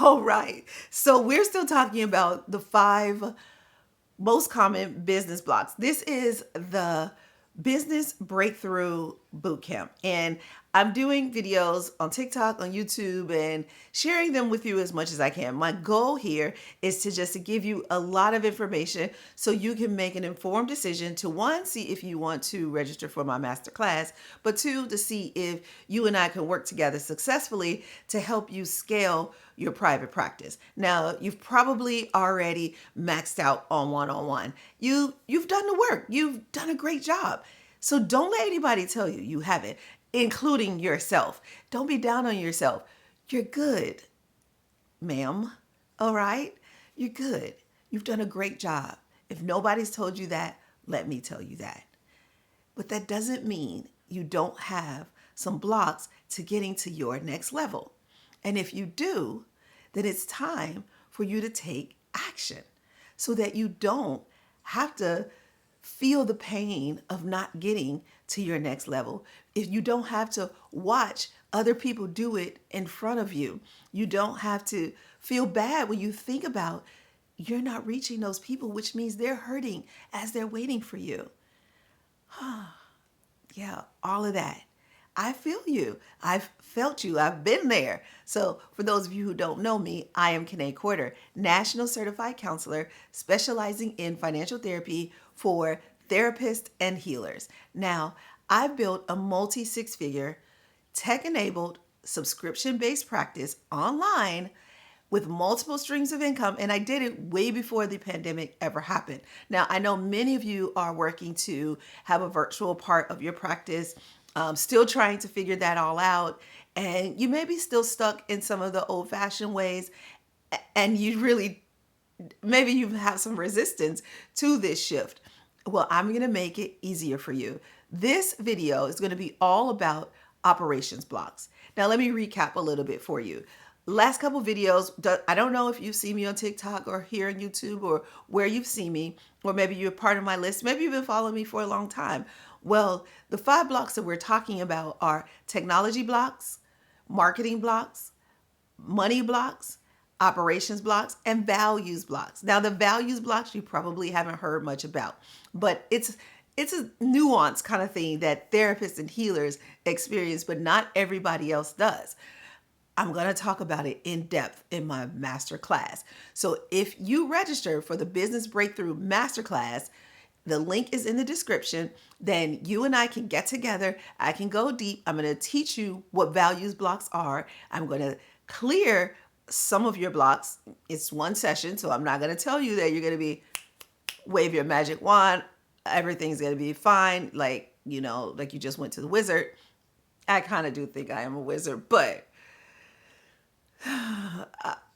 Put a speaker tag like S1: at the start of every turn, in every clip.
S1: All right. So we're still talking about the five most common business blocks. This is the business breakthrough bootcamp. And I'm doing videos on TikTok, on YouTube, and sharing them with you as much as I can. My goal here is to just to give you a lot of information so you can make an informed decision to one, see if you want to register for my masterclass, but two, to see if you and I can work together successfully to help you scale your private practice. Now, you've probably already maxed out on one-on-one. You've done the work. You've done a great job. So don't let anybody tell you you haven't, including yourself. Don't be down on yourself. You're good, ma'am. All right? You're good. You've done a great job. If nobody's told you that, let me tell you that. But that doesn't mean you don't have some blocks to getting to your next level. And if you do, then it's time for you to take action so that you don't have to feel the pain of not getting to your next level. If you don't have to watch other people do it in front of you, you don't have to feel bad when you think about you're not reaching those people, which means they're hurting as they're waiting for you. Yeah, all of that. I feel you. I've felt you. I've been there. So for those of you who don't know me, I am Kanae Quarter, National Certified Counselor specializing in financial therapy for therapists and healers. Now, I've built a multi-six-figure, tech-enabled, subscription-based practice online with multiple streams of income, and I did it way before the pandemic ever happened. Now, I know many of you are working to have a virtual part of your practice, still trying to figure that all out, and you may be still stuck in some of the old-fashioned ways, and you really, maybe you have some resistance to this shift. Well, I'm going to make it easier for you. This video is going to be all about operations blocks. Now, let me recap a little bit for you. Last couple videos, I don't know if you've seen me on TikTok or here on YouTube or where you've seen me, or maybe you're part of my list. Maybe you've been following me for a long time. Well, the five blocks that we're talking about are technology blocks, marketing blocks, money blocks, operations blocks, and values blocks. Now, the values blocks you probably haven't heard much about, but it's a nuanced kind of thing that therapists and healers experience, but not everybody else does. I'm going to talk about it in depth in my masterclass. So if you register for the Business Breakthrough Masterclass, the link is in the description, then you and I can get together. I can go deep. I'm going to teach you what values blocks are. I'm going to clear some of your blocks. It's one session, so I'm not going to tell you that you're going to be wave your magic wand. Everything's going to be fine. Like you just went to the wizard. I kind of do think I am a wizard, but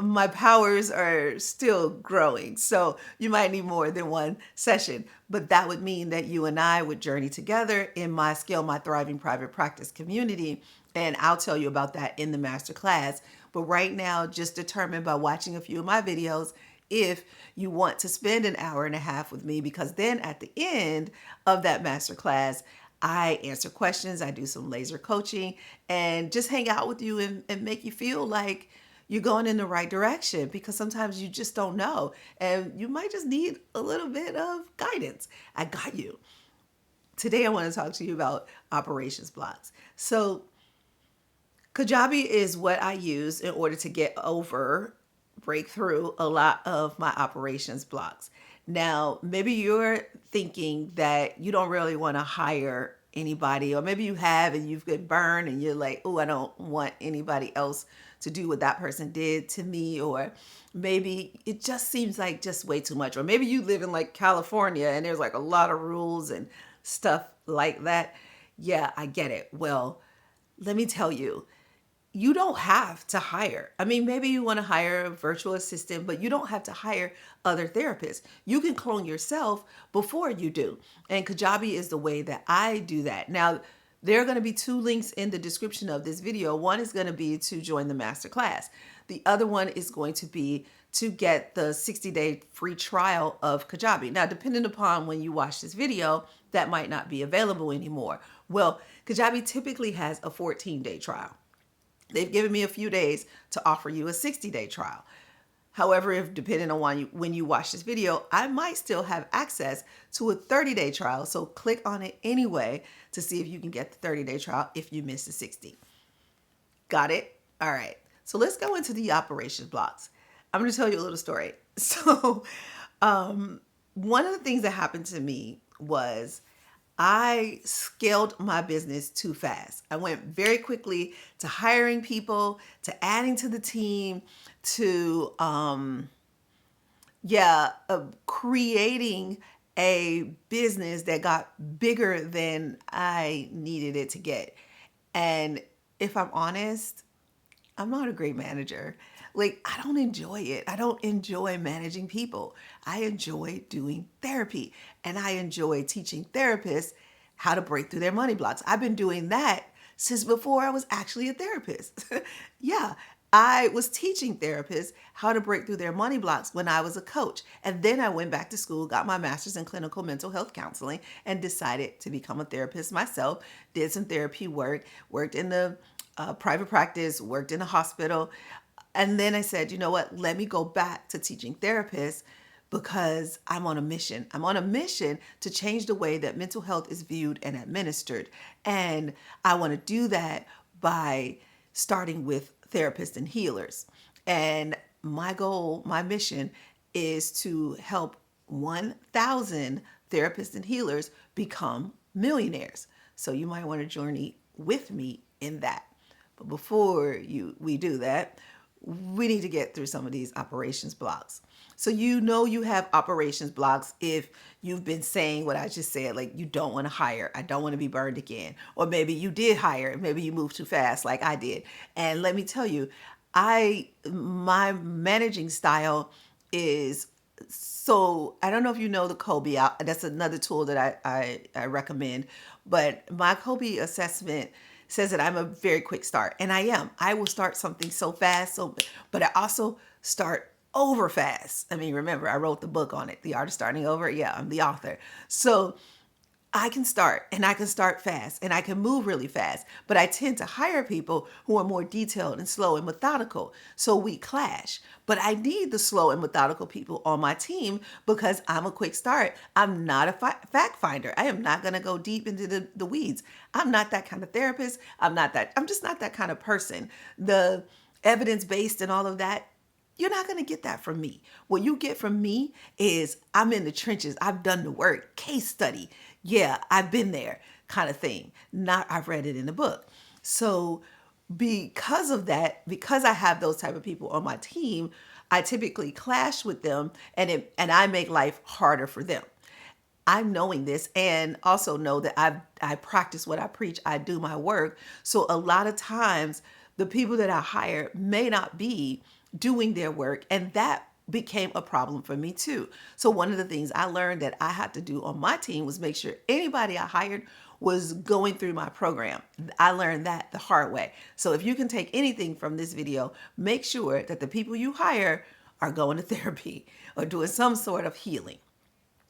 S1: my powers are still growing. So you might need more than one session, but that would mean that you and I would journey together in my Scale My Thriving Private Practice community. And I'll tell you about that in the masterclass. But right now, just determine by watching a few of my videos if you want to spend an hour and a half with me, because then at the end of that masterclass, I answer questions, I do some laser coaching, and just hang out with you and make you feel like you're going in the right direction, because sometimes you just don't know and you might just need a little bit of guidance. I got you. Today I want to talk to you about operations blocks. So Kajabi is what I use in order to break through a lot of my operations blocks. Now, maybe you're thinking that you don't really want to hire anybody, or maybe you have and you've been burned and you're like, oh, I don't want anybody else to do what that person did to me. Or maybe it just seems like just way too much. Or maybe you live in like California and there's like a lot of rules and stuff like that. Yeah, I get it. Well, let me tell you, you don't have to hire. I mean, maybe you want to hire a virtual assistant, but you don't have to hire other therapists. You can clone yourself before you do. And Kajabi is the way that I do that. Now, there are going to be two links in the description of this video. One is going to be to join the masterclass. The other one is going to be to get the 60-day free trial of Kajabi. Now, depending upon when you watch this video, that might not be available anymore. Well, Kajabi typically has a 14-day trial. They've given me a few days to offer you a 60-day trial. However, if depending on when you watch this video, I might still have access to a 30-day trial. So click on it anyway to see if you can get the 30-day trial if you miss the 60. Got it? All right. So let's go into the operations blocks. I'm going to tell you a little story. So, one of the things that happened to me was I scaled my business too fast. I went very quickly to hiring people, to adding to the team, to creating a business that got bigger than I needed it to get. And if I'm honest, I'm not a great manager. Like, I don't enjoy it. I don't enjoy managing people. I enjoy doing therapy, and I enjoy teaching therapists how to break through their money blocks. I've been doing that since before I was actually a therapist. Yeah, I was teaching therapists how to break through their money blocks when I was a coach. And then I went back to school, got my master's in clinical mental health counseling, and decided to become a therapist myself. Did some therapy work, worked in the private practice, worked in a hospital. And then I said, you know what? Let me go back to teaching therapists because I'm on a mission. I'm on a mission to change the way that mental health is viewed and administered. And I want to do that by starting with therapists and healers. And my goal, my mission is to help 1,000 therapists and healers become millionaires. So you might want to journey with me in that. But before we do that, we need to get through some of these operations blocks. So you have operations blocks if you've been saying what I just said, like you don't want to hire, I don't want to be burned again. Or maybe you did hire, maybe you moved too fast like I did. And let me tell you, my managing style is so I don't know if you know the Kobe. That's another tool that I recommend. But my Kobe assessment says that I'm a very quick start, and I am. I will start something so fast, but I also start over fast. I mean, remember, I wrote the book on it, The Art of Starting Over. Yeah, I'm the author. So I can start, and I can start fast, and I can move really fast, but I tend to hire people who are more detailed and slow and methodical. So we clash. But I need the slow and methodical people on my team because I'm a quick start. I'm not a fact finder. I am not going to go deep into the weeds. I'm not that kind of therapist. I'm just not that kind of person. The evidence based and all of that, you're not going to get that from me. What you get from me is I'm in the trenches. I've done the work, case study. Yeah, I've been there kind of thing. Not I've read it in a book. So because of that, because I have those type of people on my team, I typically clash with them and I make life harder for them. I'm knowing this and also know that I practice what I preach. I do my work. So a lot of times the people that I hire may not be doing their work, and that became a problem for me too. So one of the things I learned that I had to do on my team was make sure anybody I hired was going through my program. I learned that the hard way. So if you can take anything from this video, make sure that the people you hire are going to therapy or doing some sort of healing.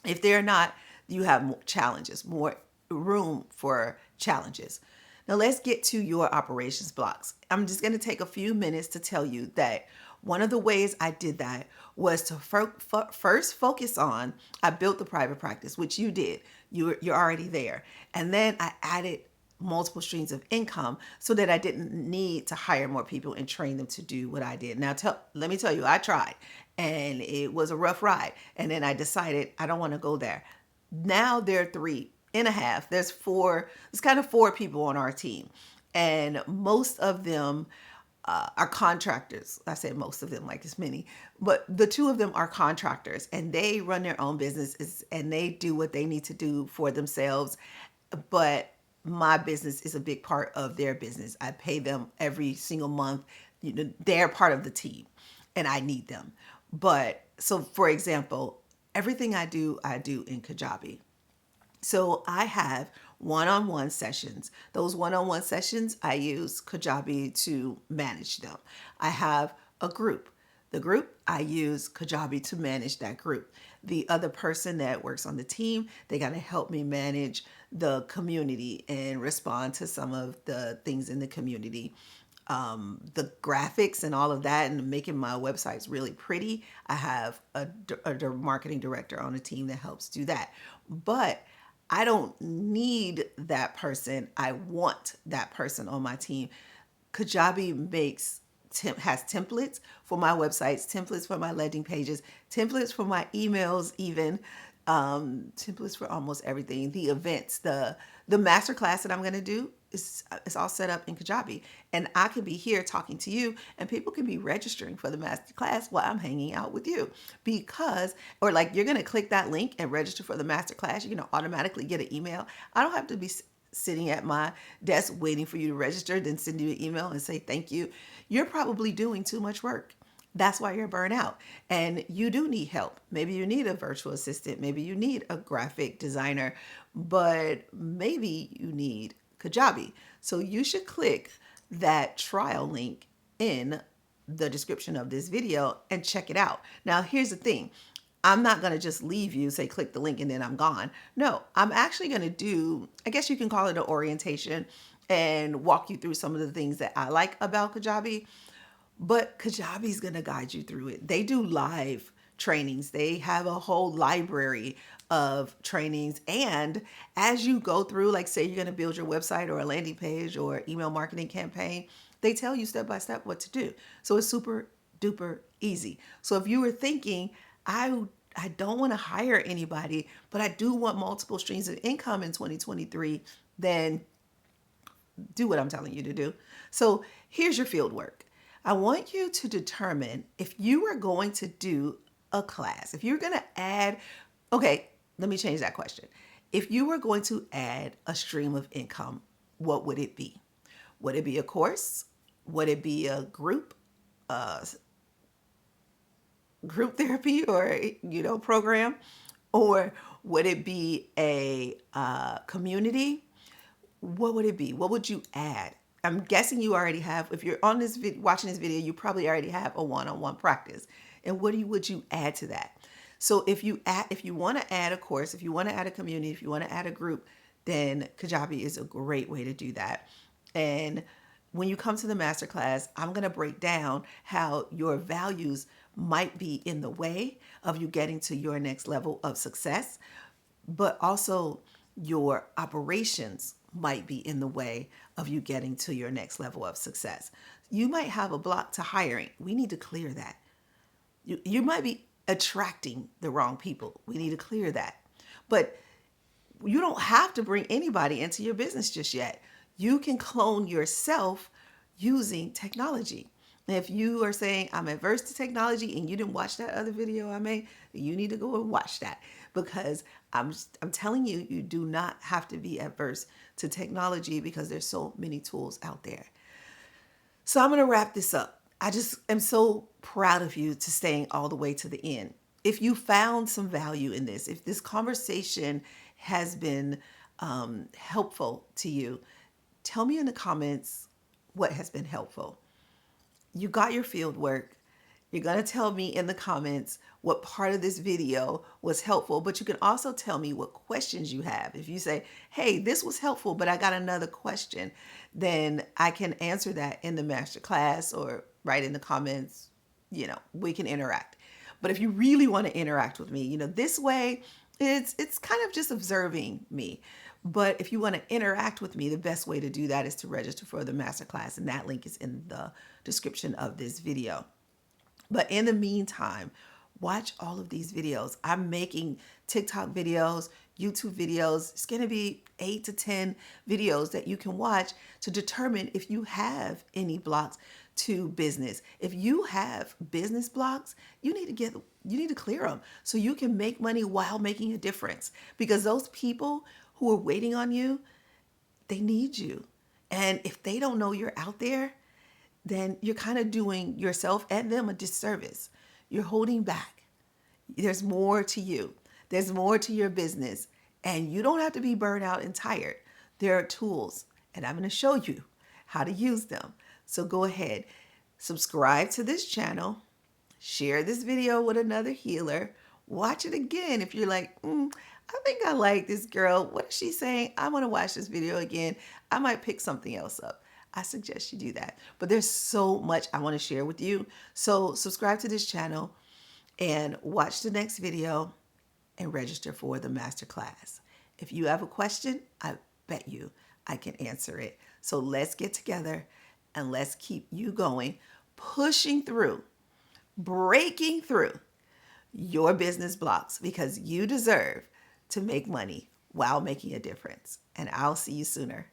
S1: If they're not, you have more challenges, more room for challenges. Now let's get to your operations blocks. I'm just going to take a few minutes to tell you that one of the ways I did that was to first focus on, I built the private practice, which you did. You're already there. And then I added multiple streams of income so that I didn't need to hire more people and train them to do what I did. Now, let me tell you, I tried and it was a rough ride. And then I decided I don't want to go there. Now there are 3.5. There's kind of four people on our team. And most of them are contractors. I say most of them like it's many, but the two of them are contractors and they run their own businesses and they do what they need to do for themselves. But my business is a big part of their business. I pay them every single month. They're part of the team and I need them. But so for example, everything I do in Kajabi. So I have one-on-one sessions. Those one-on-one sessions, I use Kajabi to manage them. I have a group. The group, I use Kajabi to manage that group. The other person that works on the team, they got to help me manage the community and respond to some of the things in the community. the graphics and all of that and making my websites really pretty, I have a marketing director on a team that helps do that. But I don't need that person. I want that person on my team. Kajabi has templates for my websites, templates for my landing pages, templates for my emails, even templates for almost everything. The events, the masterclass that I'm going to do is all set up in Kajabi, and I could be here talking to you, and people can be registering for the masterclass while I'm hanging out with you, because or like you're going to click that link and register for the masterclass. You're going to automatically get an email. I don't have to be sitting at my desk waiting for you to register, then send you an email and say thank you. You're probably doing too much work. That's why you're burnt out. And you do need help. Maybe you need a virtual assistant. Maybe you need a graphic designer, but maybe you need Kajabi. So you should click that trial link in the description of this video and check it out. Now, here's the thing. I'm not going to just leave you, say, click the link and then I'm gone. No, I'm actually going to do, I guess you can call it an orientation and walk you through some of the things that I like about Kajabi. But Kajabi is going to guide you through it. They do live trainings. They have a whole library of trainings. And as you go through, like say you're going to build your website or a landing page or email marketing campaign, they tell you step by step what to do. So it's super duper easy. So if you were thinking, I don't want to hire anybody, but I do want multiple streams of income in 2023, then do what I'm telling you to do. So here's your field work. I want you to determine if you are going to do a class, if you're going to add, okay, let me change that question. If you were going to add a stream of income, what would it be? Would it be a course? Would it be a group therapy or, program? Or would it be a community? What would it be? What would you add? I'm guessing you already have, if you're on this watching this video, you probably already have a one-on-one practice. And what would you add to that? So if you want to add a course, if you want to add a community, if you want to add a group, then Kajabi is a great way to do that. And when you come to the masterclass, I'm going to break down how your values might be in the way of you getting to your next level of success, but also your operations might be in the way of you getting to your next level of success. You might have a block to hiring. We need to clear that. You might be attracting the wrong people. We need to clear that. But you don't have to bring anybody into your business just yet. You can clone yourself using technology. If you are saying, I'm adverse to technology, and you didn't watch that other video I made, you need to go and watch that, because I'm telling you, you do not have to be adverse to technology, because there's so many tools out there. So I'm going to wrap this up. I just am so proud of you to staying all the way to the end. If you found some value in this, if this conversation has been helpful to you, tell me in the comments what has been helpful. You got your field work. You're going to tell me in the comments what part of this video was helpful, but you can also tell me what questions you have. If you say, hey, this was helpful, but I got another question, then I can answer that in the masterclass or write in the comments. We can interact. But if you really want to interact with me, this way, it's kind of just observing me. But if you want to interact with me, the best way to do that is to register for the masterclass, and that link is in the description of this video. But in the meantime, watch all of these videos. I'm making TikTok videos, YouTube videos. It's going to be 8 to 10 videos that you can watch to determine if you have any blocks to business. If you have business blocks, you need to clear them so you can make money while making a difference, because those people who are waiting on you, they need you. And if they don't know you're out there, then you're kind of doing yourself and them a disservice. You're holding back. There's more to you. There's more to your business. And you don't have to be burned out and tired. There are tools, and I'm going to show you how to use them. So go ahead, subscribe to this channel, share this video with another healer, watch it again if you're like, I think I like this girl. What is she saying? I want to watch this video again. I might pick something else up. I suggest you do that. But there's so much I want to share with you. So subscribe to this channel and watch the next video and register for the masterclass. If you have a question, I bet you I can answer it. So let's get together and let's keep you going, pushing through, breaking through your business blocks because you deserve to make money while making a difference. And I'll see you sooner.